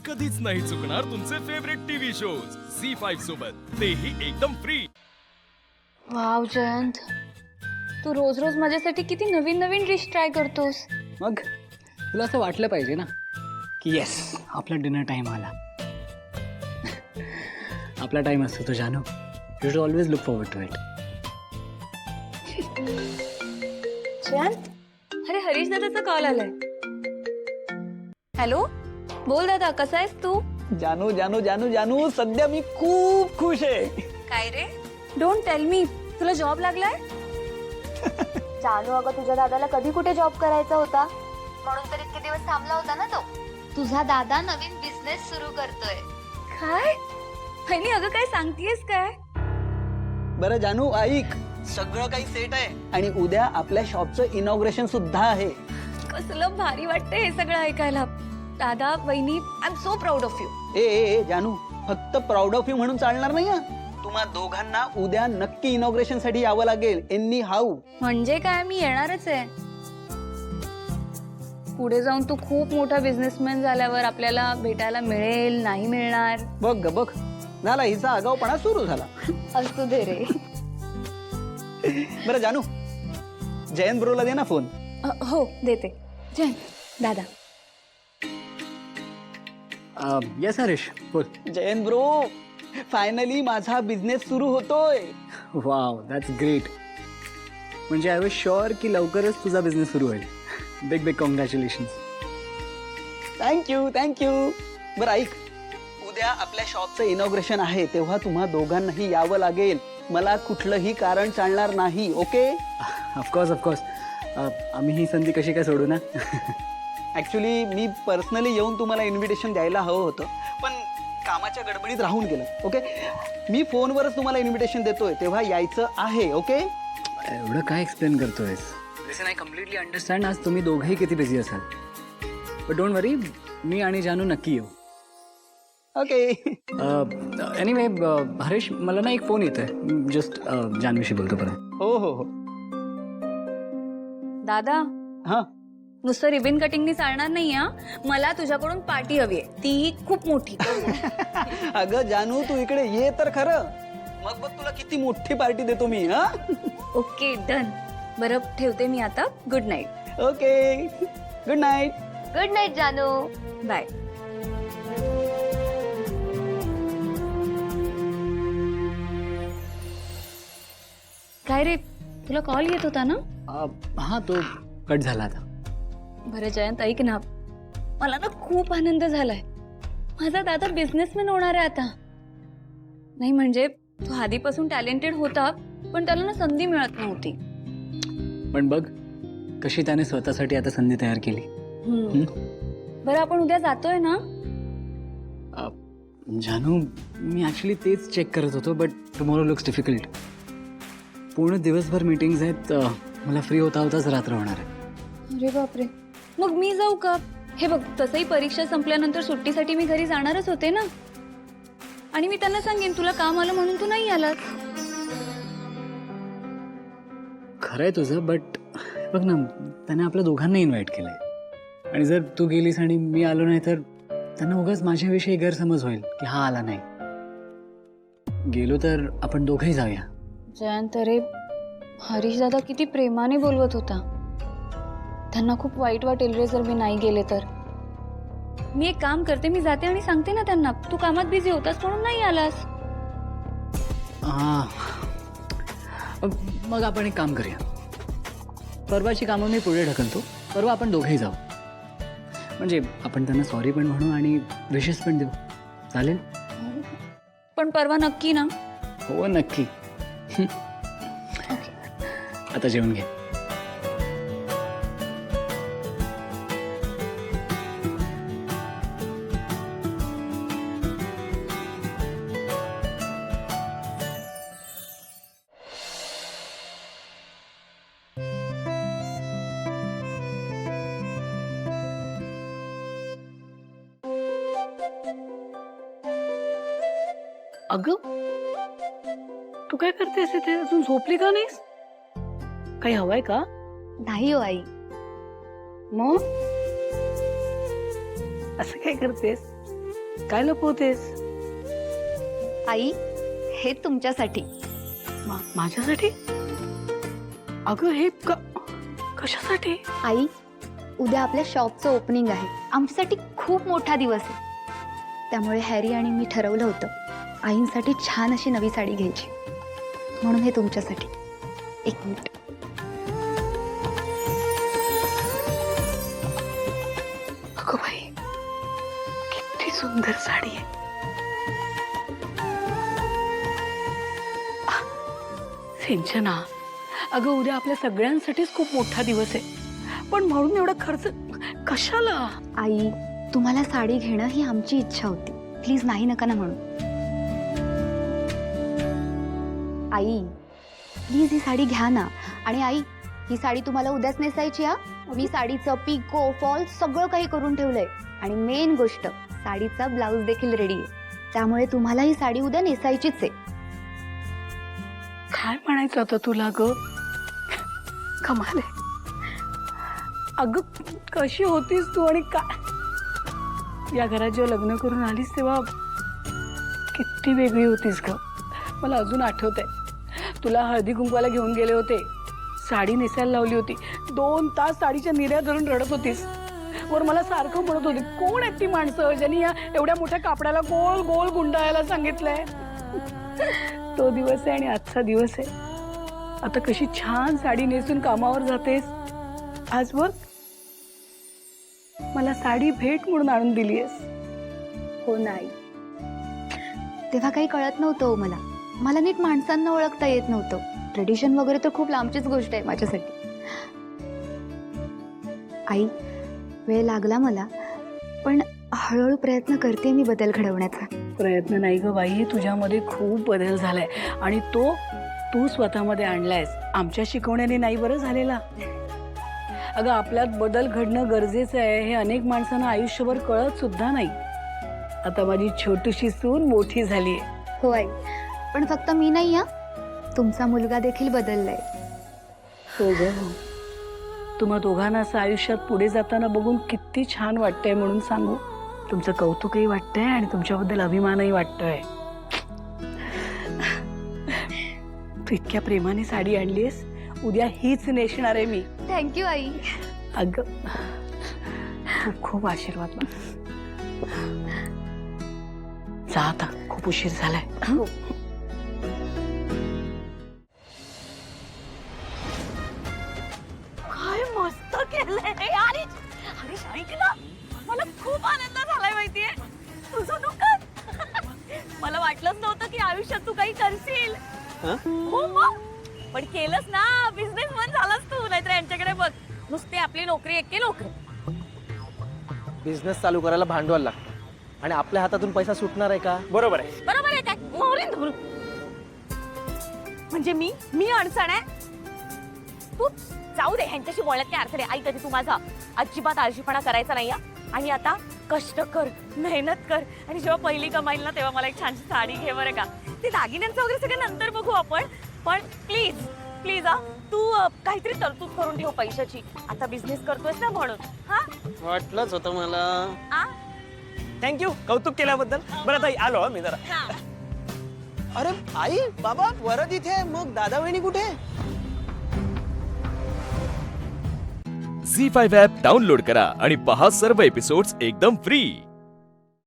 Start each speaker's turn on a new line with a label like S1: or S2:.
S1: कधीच नाही चुकणार तुमचे फेवरेट टीव्ही शोज झी5 सोबत, तेही एकदम फ्री।
S2: वाव जयंत, तू रोज रोज माझ्यासाठी किती नवीन नवीन डिश ट्राय करतोस।
S3: मग तुला असं वाटलं पाहिजे ना की येस आपला डिनर टाइम आला। आपला टाइम असतो तो जानू, you should always look forward to it.
S2: Jayant, अरे हरीश दादाचा कॉल आलाय। हॅलो, बोल दादा, कसा आहेस तू?
S3: जानू जानू जानू जानू सध्या मी खूप खुश आहे।
S2: काय रे? डोंट टेल मी, तुला जॉब लागलाय?
S4: जानू, अगं तुझ्या दादाला कधी कुठे जॉब करायचा होता, म्हणून तर इतके दिवस थांबला होता ना तो। तुझा दादा नवीन बिझनेस सुरू करतोय।
S2: काय बहिणी, अगं काय सांगतेस काय?
S3: बरं जानू ऐक, सगळं काही सेट आहे आणि उद्या आपल्या शॉपचं इनॉग्रेशन सुद्धा आहे।
S2: कसलं भारी वाटतंय हे सगळं ऐकायला। दादा, वहिनी, I am so proud of you.
S3: ए जानू, फक्त प्राऊड ऑफ यू म्हणून चालणार नाही हा। तुम्हा दोघांना उद्या नक्की इनॉग्रेशन साठी यावं लागेल, एनी हाऊ।
S2: म्हणजे काय, मी येणारच आहे। पुढे जाऊन तू खूप मोठा बिझनेसमॅन झाल्यावर आपल्याला भेटायला मिळेल, नाही मिळणार?
S3: बघ ग बघ, झाला हिचा आगाऊपणा सुरू झाला।
S2: असू दे रे।
S3: बरं जानू, जयंत ब्रोला दे ना फोन।
S2: हो देते। जयंत दादा।
S3: येस हरीश, बोल। जयंत ब्रो, फायनली माझा बिझनेस सुरू होतोय। Wow, that's great. म्हणजे आय वॉज शुअर की लवकरच तुझा बिझनेस सुरू होईल। Big big congratulation. Thank you thank you. बरं ऐक, उद्या आपल्या शॉपचं इनॉग्रेशन आहे, तेव्हा तुम्हा दोघांनाही यावं लागेल। मला कुठलंही कारण चालणार नाही, ओके? ऑफकोर्स ऑफकोर्स, आम्ही ही संधी कशी काय सोडू ना। ॲक्च्युली मी पर्सनली येऊन तुम्हाला इन्व्हिटेशन द्यायला हवं होतं, पण कामाच्या गडबडीत राहून गेलं, ओके? मी फोनवरच तुम्हाला इन्व्हिटेशन देतोय, तेव्हा यायचं आहे, ओके? एवढं काय एक्सप्लेन करतोयस? लिसन, आय कम्प्लिटली अंडरस्टँड आज तुम्ही दोघंही किती बिझी असाल, बट डोंट वरी, मी आणि जानू नक्की येऊ, ओके? एनिवे हरीश, मला ना एक फोन येतोय, जस्ट जानवीशी बोलतो परत। हो हो हो।
S2: दादा,
S3: हां,
S2: नुसतं रिबिन कटिंगनी चालणार नाही हा, मला तुझ्याकडून पार्टी हवी आहे, तीही खूप मोठी।
S3: अगं जानू, तू इकडे ये तर खरं, मग बघ तुला किती मोठी पार्टी देतो मी। हा,
S2: ओके डन। बरं ठेवते मी आता, good night.
S3: Okay, good night.
S4: Good night जानू।
S2: बाय। काय रे, तुला कॉल येत होता ना?
S3: हां, तो कट झाला आता।
S2: बरं जयंत, ऐक ना, मला ना खूप आनंद झालाय। माझा दादा बिझनेसमॅन होणार आहे आता। नाही म्हणजे तो आधीपासून टॅलेंटेड होता, पण त्याला ना संधी मिळत नव्हती।
S3: पण बघ कशी त्याने स्वतःसाठी आता संधी तयार केली।
S2: बरं आपण उद्या जातोय ना?
S3: जानू, मी ॲक्च्युली तेच चेक करत होतो, बट टुमॉरो लुक्स डिफिकल्ट। पूर्ण दिवसभर मीटिंग्स आहेत, मला फ्री होता होताच रात्र होणार आहे।
S2: अरे बापरे, मग मी जाऊ का? हे बघ, तसंही परीक्षा संपल्यानंतर सुट्टीसाठी मी घरी जाणारच होते ना, आणि मी त्यांना सांगेन तुला काम आलं म्हणून तू नाही आलास।
S3: खरंय तुझं, बट बघ ना, त्याने आपल्या दोघांना इन्व्हाइट केलंय, आणि जर तू गेलीस आणि मी आलो नाही तर त्यांना उगाच माझ्याविषयी गैरसमज होईल की हा आला नाही। गेलो तर आपण दोघंही जाऊया।
S2: जयंत, अरे हरीश दादा किती प्रेमाने बोलवत होता, त्यांना खूप वाईट वाटेल रे जर मी नाही गेले तर। मी एक काम करते, मी जाते आणि सांगते ना त्यांना तू कामात बिझी होतास म्हणून नाही आलास।
S3: मग आपण एक काम करूया, परवाची कामं मी पुढे ढकलतो, परवा आपण दोघेही जाऊ, म्हणजे आपण त्यांना सॉरी पण म्हणू आणि विशेष पण देऊ, चालेल?
S2: पण परवा नक्की ना?
S3: हो नक्की। आता जेवण घे।
S5: अगं, तू काय करतेस इथे? अजून झोपली का नाहीस? काही हवंय का?
S4: नाही हो आई।
S5: मग असं काय करतेस? काय लपवतेस?
S4: आई हे तुमच्यासाठी.
S5: माझ्यासाठी? अगं हे कशासाठी?
S4: आई उद्या आपल्या शॉपचं ओपनिंग आहे. आमच्यासाठी खूप मोठा दिवस आहे. त्यामुळे हॅरी आणि मी ठरवलं होतं आईंसाठी छान अशी नवी साडी घ्यायची. म्हणून हे तुमच्यासाठी. एक मिनिट.
S5: अगं बाई, किती सुंदर साडी आहे. सिंचना, अगं उद्या आपल्या सगळ्यांसाठीच खूप मोठा दिवस आहे, पण म्हणून एवढा खर्च कशाला?
S4: आई तुम्हाला साडी घेणं ही आमची इच्छा होती. प्लीज नाही नका ना म्हणून. आई प्लीज ही साडी घ्या ना. आणि आई ही साडी तुम्हाला उद्याच नेसायची. हा मी साडीचं पिको फॉल सगळं काही करून ठेवलंय. आणि मेन गोष्ट साडीचा ब्लाऊज देखील रेडी आहे. त्यामुळे तुम्हाला ही साडी उद्या नेसायचीच आहे.
S5: काय म्हणायचं आता तुला ग? कमाल आहे. अगं कशी होतीस तू आणि काय या घरात जेव्हा लग्न करून आलीस तेव्हा किती वेगळी होतीस ग. मला अजून आठवतंय तुला हळदी कुंकवाला घेऊन गेले होते, साडी नेसायला लावली होती, 2 तास साडीच्या निर्या धरून रडत होतीस. वर मला सारखं म्हणत होती कोण आहेत ती माणसं ज्यांनी या एवढ्या मोठ्या कापडाला गोल गोल गुंडाळायला सांगितलंय. तो दिवस आहे आणि आजचा दिवस आहे. आता कशी छान साडी नेसून कामावर जातेस. आज बघ मला साडी भेट म्हणून आणून दिलीयस.
S4: हो नाही तेव्हा काही कळत नव्हतं हो मला. मला नीट माणसांना ओळखता येत नव्हतं. ट्रेडिशन वगैरे तर खूप लांबचीच गोष्ट आहे माझ्यासाठी. आई वेळ लागला मला, पण हळूहळू प्रयत्न करते मी बदल घडवण्याचा.
S5: प्रयत्न नाही ग बाई, तुझ्यामध्ये खूप बदल झालाय आणि तो तू स्वतःमध्ये आणलायस. आमच्या शिकवण्याने नाही बरं झालेला. अगं आपल्यात बदल घडणं गरजेचं आहे हे अनेक माणसांना आयुष्यभर कळत सुद्धा नाही. आता माझी छोटीशी सून मोठी झाली आहे.
S4: हो आई, पण फक्त मी नाही. हा तुमचा मुलगा देखील बदललाय.
S5: हो ग, तुम्हा दोघांना असं आयुष्यात पुढे जाताना बघून किती छान वाटतंय म्हणून सांगू. तुमचं कौतुकही वाटतंय आणि तुमच्याबद्दल अभिमानही वाटतोय. तू इतक्या प्रेमाने साडी आणलीस, उद्या हीच नेसणार आहे मी.
S4: थँक्यू आई.
S5: अगं खूप खूप आशीर्वाद मला. जा आता, खूप उशीर झालाय.
S4: हो.
S6: काय मस्त केलंय यार. अरे ऐकला, मला खूप आनंद झालाय माहितीये. तुझं दुकान मला वाटलंच नव्हतं की आयुष्यात तू काही करशील. हो मग, पण केलंस ना. बिझनेसमन झालास तू. नाहीतर यांच्याकडे बघ नुसते आपली नोकरी एके नोकरी.
S7: बिझनेस चालू करायला भांडवल लागतं आणि आपल्या हातातून पैसा सुटणार आहे का?
S1: बरोबर आहे.
S6: बरोबर आहे काय? मोहरीन धरून म्हणजे मी अडचण आहे. तू जाऊ दे, ह्यांच्याशी बोलण्यात काय अर्थ नाही. आई कधी तू माझा अजिबात आळशीपणा करायचा नाही. आणि आता कष्ट कर, मेहनत कर आणि जेव्हा पहिली कमाईल ना तेव्हा मला एक छानशी साडी घे बरं का. ते दागिन्यांचं वगैरे सगळं नंतर बघू आपण. पण प्लीज प्लीज तू काहीतरी तरतूद करून ठेव पैशाची. आता बिझनेस करतोयस ना म्हणून. हा
S7: वाटलंच होतं मला.
S6: आ?
S1: थँक्यू कौतुक केल्याबद्दल. बरं ताई आलो मी जरा.
S6: हा.
S7: अरे आई बाबा वरद इथे, मग दादा वहिनी कुठे?
S1: झी5 ॲप डाउनलोड करा आणि पहा सर्व एपिसोड्स एकदम फ्री.